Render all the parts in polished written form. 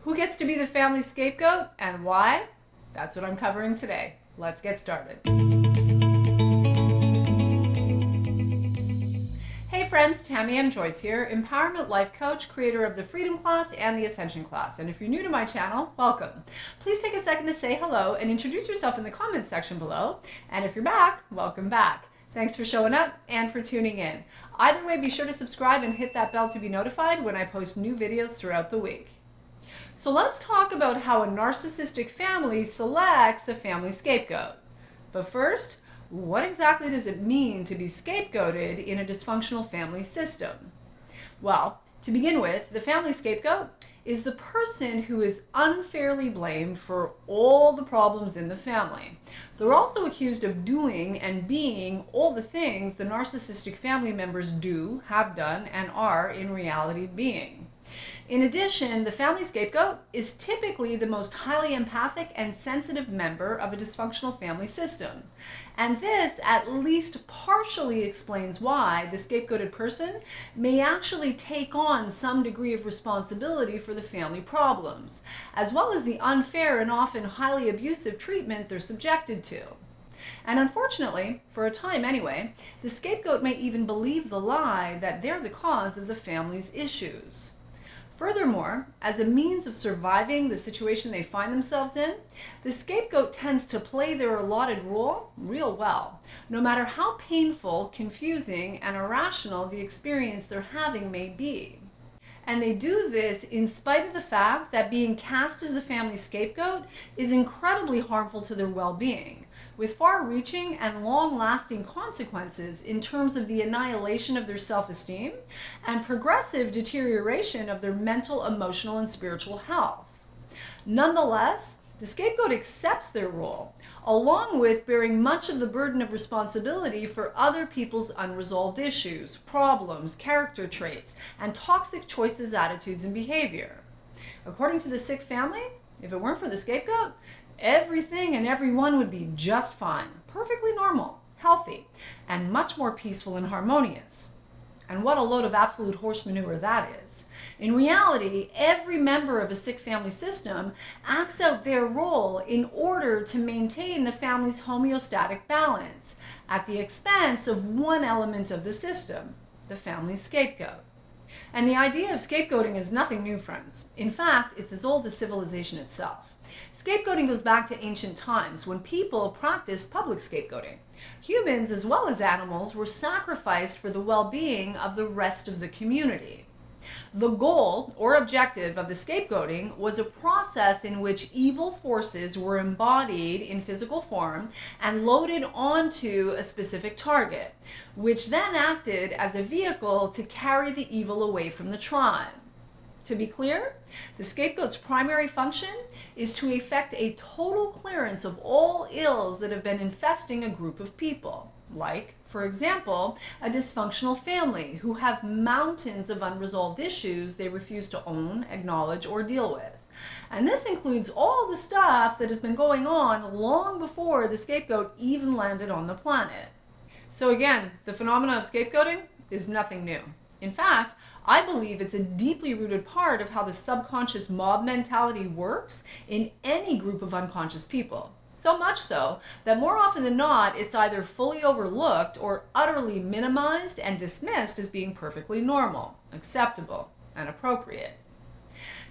Who gets to be the family scapegoat and why? That's what I'm covering today. Let's get started. Hey friends, Tammy M. Joyce here, Empowerment Life Coach, creator of the Freedom Class and the Ascension Class. And if you're new to my channel, welcome. Please take a second to say hello and introduce yourself in the comments section below. And if you're back, welcome back. Thanks for showing up and for tuning in. Either way, be sure to subscribe and hit that bell to be notified when I post new videos throughout the week. So let's talk about how a narcissistic family selects a family scapegoat. But first, what exactly does it mean to be scapegoated in a dysfunctional family system? Well, to begin with, the family scapegoat is the person who is unfairly blamed for all the problems in the family. They're also accused of doing and being all the things the narcissistic family members do, have done, and are in reality being. In addition, the family scapegoat is typically the most highly empathic and sensitive member of a dysfunctional family system. And this at least partially explains why the scapegoated person may actually take on some degree of responsibility for the family problems, as well as the unfair and often highly abusive treatment they're subjected to. And unfortunately, for a time anyway, the scapegoat may even believe the lie that they're the cause of the family's issues. Furthermore, as a means of surviving the situation they find themselves in, the scapegoat tends to play their allotted role real well, no matter how painful, confusing, and irrational the experience they're having may be. And they do this in spite of the fact that being cast as a family scapegoat is incredibly harmful to their well-being, with far-reaching and long-lasting consequences in terms of the annihilation of their self-esteem and progressive deterioration of their mental, emotional, and spiritual health. Nonetheless, the scapegoat accepts their role, along with bearing much of the burden of responsibility for other people's unresolved issues, problems, character traits, and toxic choices, attitudes, and behavior. According to the sick family, if it weren't for the scapegoat, everything and everyone would be just fine, perfectly normal, healthy, and much more peaceful and harmonious. And what a load of absolute horse manure that is. In reality, every member of a sick family system acts out their role in order to maintain the family's homeostatic balance at the expense of one element of the system, the family scapegoat. And the idea of scapegoating is nothing new, friends. In fact, it's as old as civilization itself. Scapegoating goes back to ancient times when people practiced public scapegoating. Humans, as well as animals, were sacrificed for the well-being of the rest of the community. The goal or objective of the scapegoating was a process in which evil forces were embodied in physical form and loaded onto a specific target, which then acted as a vehicle to carry the evil away from the tribe. To be clear, the scapegoat's primary function is to effect a total clearance of all ills that have been infesting a group of people, like, for example, a dysfunctional family who have mountains of unresolved issues they refuse to own, acknowledge, or deal with. And this includes all the stuff that has been going on long before the scapegoat even landed on the planet. So again, the phenomena of scapegoating is nothing new. In fact, I believe it's a deeply rooted part of how the subconscious mob mentality works in any group of unconscious people. So much so that more often than not, it's either fully overlooked or utterly minimized and dismissed as being perfectly normal, acceptable, and appropriate.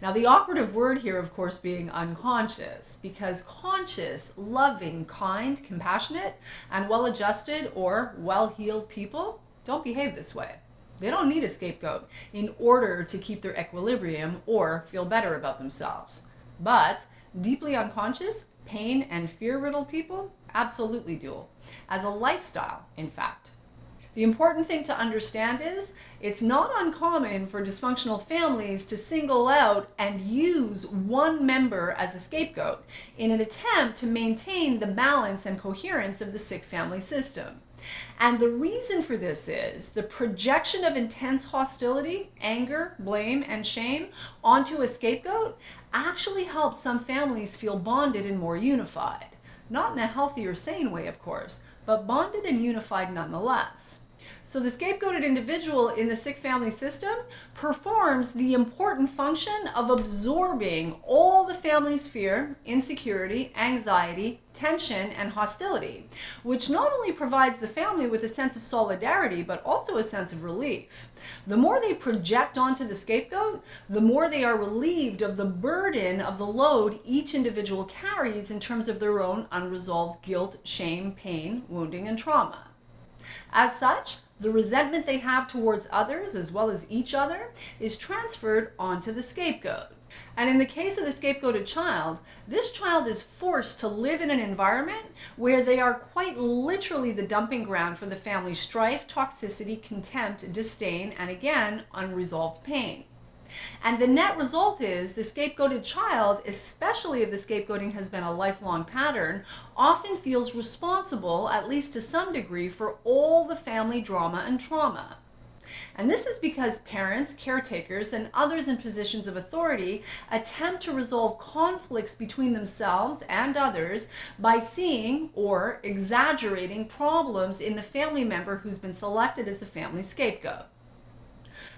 Now, the operative word here, of course, being unconscious, because conscious, loving, kind, compassionate, and well-adjusted or well-heeled people don't behave this way. They don't need a scapegoat in order to keep their equilibrium or feel better about themselves. But deeply unconscious, pain and fear-riddled people absolutely do, as a lifestyle, in fact. The important thing to understand is it's not uncommon for dysfunctional families to single out and use one member as a scapegoat in an attempt to maintain the balance and coherence of the sick family system. And the reason for this is the projection of intense hostility, anger, blame, and shame onto a scapegoat actually helps some families feel bonded and more unified. Not in a healthy or sane way, of course, but bonded and unified nonetheless. So the scapegoated individual in the sick family system performs the important function of absorbing all the family's fear, insecurity, anxiety, tension, and hostility, which not only provides the family with a sense of solidarity, but also a sense of relief. The more they project onto the scapegoat, the more they are relieved of the burden of the load each individual carries in terms of their own unresolved guilt, shame, pain, wounding, and trauma. As such, the resentment they have towards others as well as each other is transferred onto the scapegoat. And in the case of the scapegoated child, this child is forced to live in an environment where they are quite literally the dumping ground for the family's strife, toxicity, contempt, disdain, and again, unresolved pain. And the net result is the scapegoated child, especially if the scapegoating has been a lifelong pattern, often feels responsible, at least to some degree, for all the family drama and trauma. And this is because parents, caretakers, and others in positions of authority attempt to resolve conflicts between themselves and others by seeing or exaggerating problems in the family member who's been selected as the family scapegoat.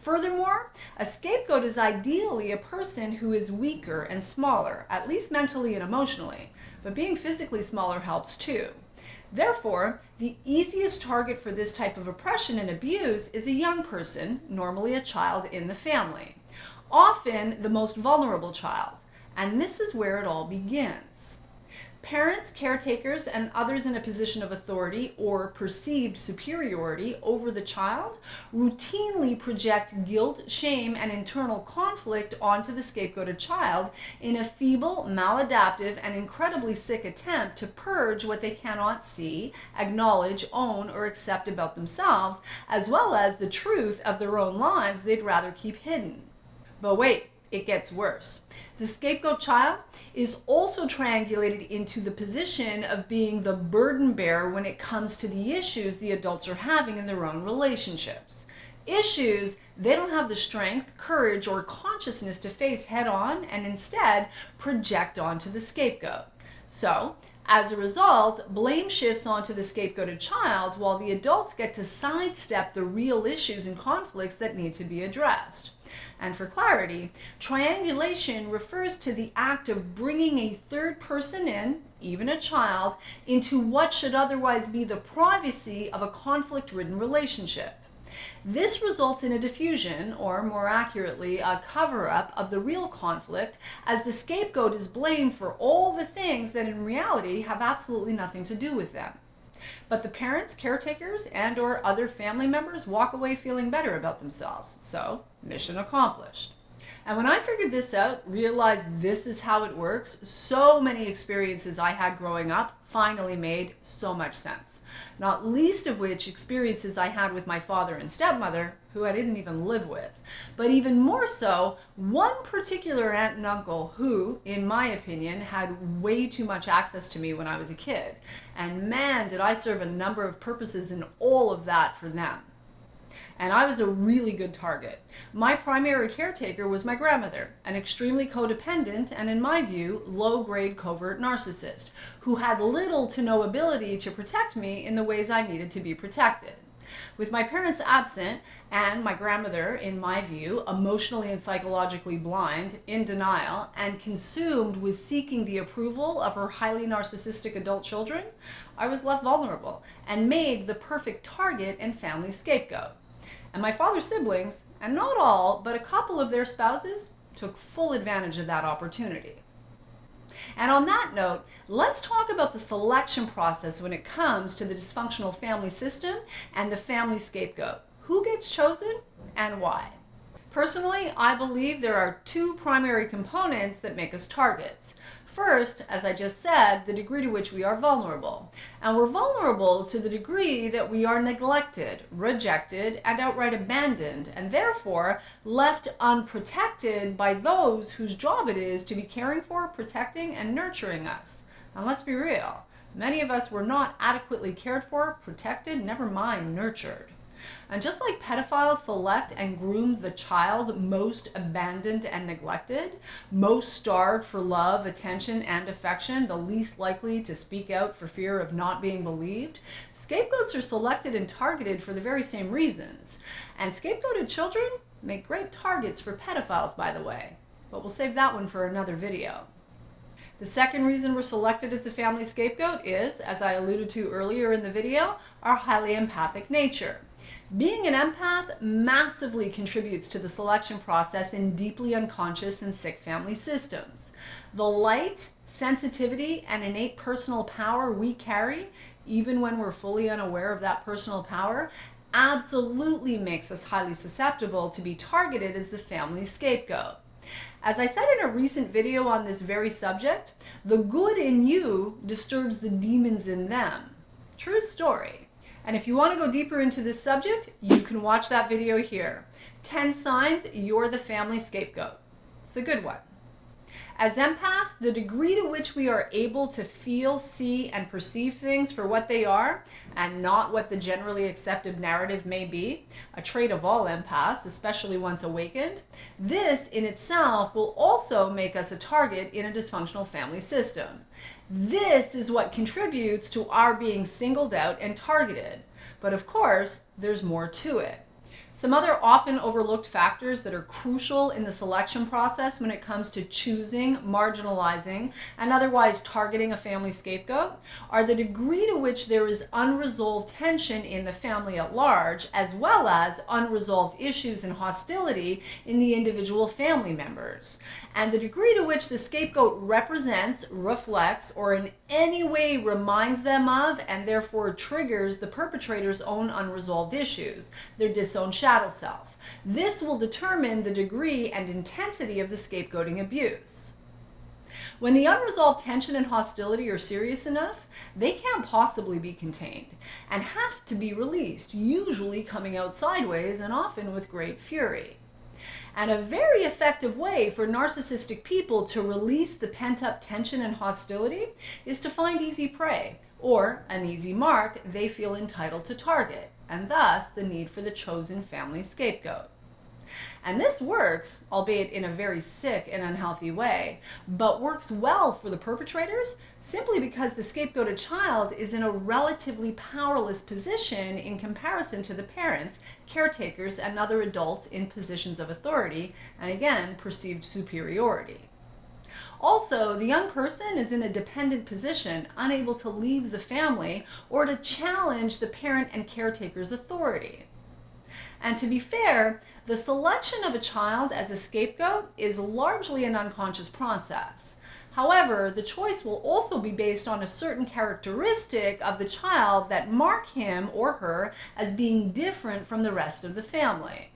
Furthermore, a scapegoat is ideally a person who is weaker and smaller, at least mentally and emotionally, but being physically smaller helps too. Therefore, the easiest target for this type of oppression and abuse is a young person, normally a child in the family, often the most vulnerable child, and this is where it all begins. Parents, caretakers, and others in a position of authority or perceived superiority over the child routinely project guilt, shame, and internal conflict onto the scapegoated child in a feeble, maladaptive, and incredibly sick attempt to purge what they cannot see, acknowledge, own, or accept about themselves, as well as the truth of their own lives they'd rather keep hidden. But wait, it gets worse. The scapegoat child is also triangulated into the position of being the burden bearer when it comes to the issues the adults are having in their own relationships. Issues they don't have the strength, courage, or consciousness to face head on and instead project onto the scapegoat. So, as a result, blame shifts onto the scapegoated child while the adults get to sidestep the real issues and conflicts that need to be addressed. And for clarity, triangulation refers to the act of bringing a third person in, even a child, into what should otherwise be the privacy of a conflict-ridden relationship. This results in a diffusion, or more accurately, a cover-up of the real conflict, as the scapegoat is blamed for all the things that in reality have absolutely nothing to do with them. But the parents, caretakers, and or other family members walk away feeling better about themselves. So, mission accomplished. And when I figured this out, realized this is how it works, so many experiences I had growing up finally made so much sense. Not least of which experiences I had with my father and stepmother, who I didn't even live with. But even more so, one particular aunt and uncle who, in my opinion, had way too much access to me when I was a kid. And man, did I serve a number of purposes in all of that for them. And I was a really good target. My primary caretaker was my grandmother, an extremely codependent and, in my view, low-grade covert narcissist, who had little to no ability to protect me in the ways I needed to be protected. With my parents absent, and my grandmother, in my view, emotionally and psychologically blind, in denial, and consumed with seeking the approval of her highly narcissistic adult children, I was left vulnerable and made the perfect target and family scapegoat. And my father's siblings, and not all, but a couple of their spouses, took full advantage of that opportunity. And on that note, let's talk about the selection process when it comes to the dysfunctional family system and the family scapegoat. Who gets chosen and why? Personally, I believe there are two primary components that make us targets. First, as I just said, the degree to which we are vulnerable. And we're vulnerable to the degree that we are neglected, rejected, and outright abandoned, and therefore left unprotected by those whose job it is to be caring for, protecting, and nurturing us. And let's be real, many of us were not adequately cared for, protected, never mind nurtured. And just like pedophiles select and groom the child most abandoned and neglected, most starved for love, attention, and affection, the least likely to speak out for fear of not being believed, scapegoats are selected and targeted for the very same reasons. And scapegoated children make great targets for pedophiles, by the way. But we'll save that one for another video. The second reason we're selected as the family scapegoat is, as I alluded to earlier in the video, our highly empathic nature. Being an empath massively contributes to the selection process in deeply unconscious and sick family systems. The light, sensitivity, and innate personal power we carry, even when we're fully unaware of that personal power, absolutely makes us highly susceptible to be targeted as the family scapegoat. As I said in a recent video on this very subject, the good in you disturbs the demons in them. True story. And if you want to go deeper into this subject, you can watch that video here. 10 signs you're the family scapegoat. It's a good one. As empaths, the degree to which we are able to feel, see, and perceive things for what they are, and not what the generally accepted narrative may be, a trait of all empaths, especially once awakened, this in itself will also make us a target in a dysfunctional family system. This is what contributes to our being singled out and targeted. But of course, there's more to it. Some other often overlooked factors that are crucial in the selection process when it comes to choosing, marginalizing, and otherwise targeting a family scapegoat are the degree to which there is unresolved tension in the family at large, as well as unresolved issues and hostility in the individual family members, and the degree to which the scapegoat represents, reflects, or in any way reminds them of, and therefore triggers the perpetrator's own unresolved issues, their disowned shadow self. This will determine the degree and intensity of the scapegoating abuse. When the unresolved tension and hostility are serious enough, they can't possibly be contained and have to be released, usually coming out sideways and often with great fury. And a very effective way for narcissistic people to release the pent-up tension and hostility is to find easy prey, or an easy mark they feel entitled to target, and thus the need for the chosen family scapegoat. And this works, albeit in a very sick and unhealthy way, but works well for the perpetrators simply because the scapegoated child is in a relatively powerless position in comparison to the parents, caretakers, and other adults in positions of authority, and again, perceived superiority. Also, the young person is in a dependent position, unable to leave the family or to challenge the parent and caretaker's authority. And to be fair, the selection of a child as a scapegoat is largely an unconscious process. However, the choice will also be based on a certain characteristic of the child that mark him or her as being different from the rest of the family.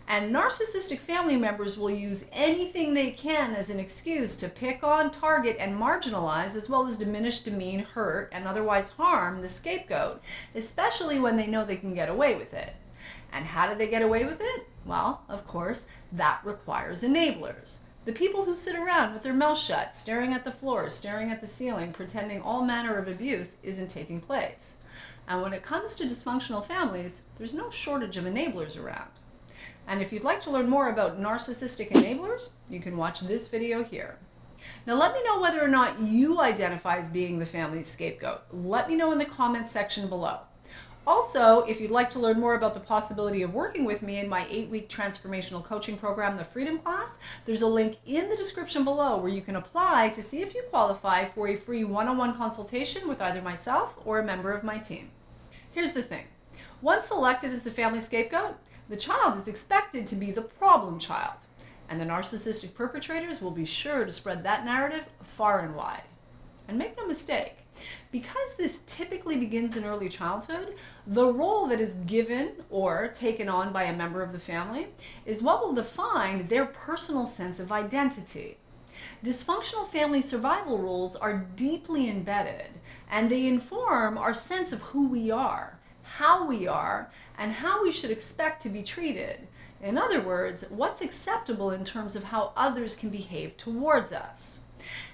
And narcissistic family members will use anything they can as an excuse to pick on, target, and marginalize, as well as diminish, demean, hurt, and otherwise harm the scapegoat, especially when they know they can get away with it. And how do they get away with it? Well, of course, that requires enablers. The people who sit around with their mouth shut, staring at the floor, staring at the ceiling, pretending all manner of abuse isn't taking place. And when it comes to dysfunctional families, there's no shortage of enablers around. And if you'd like to learn more about narcissistic enablers, you can watch this video here. Now let me know whether or not you identify as being the family's scapegoat. Let me know in the comments section below. Also, if you'd like to learn more about the possibility of working with me in my 8-week transformational coaching program, the Freedom Class, there's a link in the description below where you can apply to see if you qualify for a free one-on-one consultation with either myself or a member of my team. Here's the thing. Once selected as the family scapegoat, the child is expected to be the problem child, and the narcissistic perpetrators will be sure to spread that narrative far and wide. And make no mistake, because this typically begins in early childhood, the role that is given or taken on by a member of the family is what will define their personal sense of identity. Dysfunctional family survival rules are deeply embedded, and they inform our sense of who we are, how we are, and how we should expect to be treated. In other words, what's acceptable in terms of how others can behave towards us.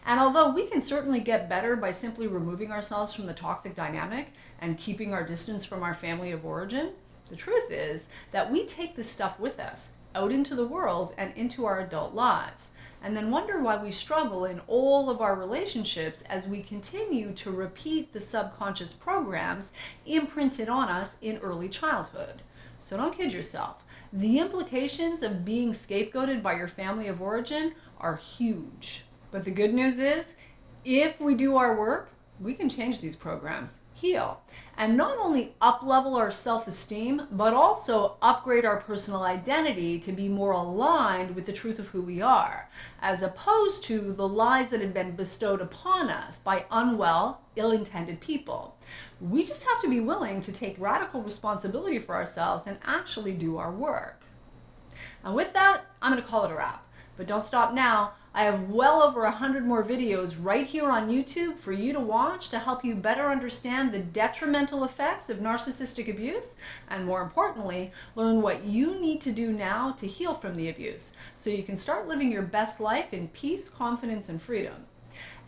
And although we can certainly get better by simply removing ourselves from the toxic dynamic and keeping our distance from our family of origin, The truth is that we take this stuff with us out into the world and into our adult lives, and then wonder why we struggle in all of our relationships as we continue to repeat the subconscious programs imprinted on us in early childhood. So don't kid yourself. The implications of being scapegoated by your family of origin are huge. But the good news is, if we do our work, we can change these programs, heal, and not only up-level our self-esteem, but also upgrade our personal identity to be more aligned with the truth of who we are, as opposed to the lies that have been bestowed upon us by unwell, ill-intended people. We just have to be willing to take radical responsibility for ourselves and actually do our work. And with that, I'm going to call it a wrap. But don't stop now. I have well over 100 more videos right here on YouTube for you to watch to help you better understand the detrimental effects of narcissistic abuse, and more importantly, learn what you need to do now to heal from the abuse so you can start living your best life in peace, confidence, and freedom.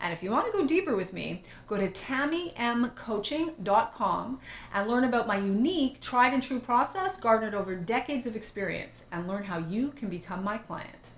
And if you want to go deeper with me, go to tammymcoaching.com and learn about my unique, tried and true process garnered over decades of experience, and learn how you can become my client.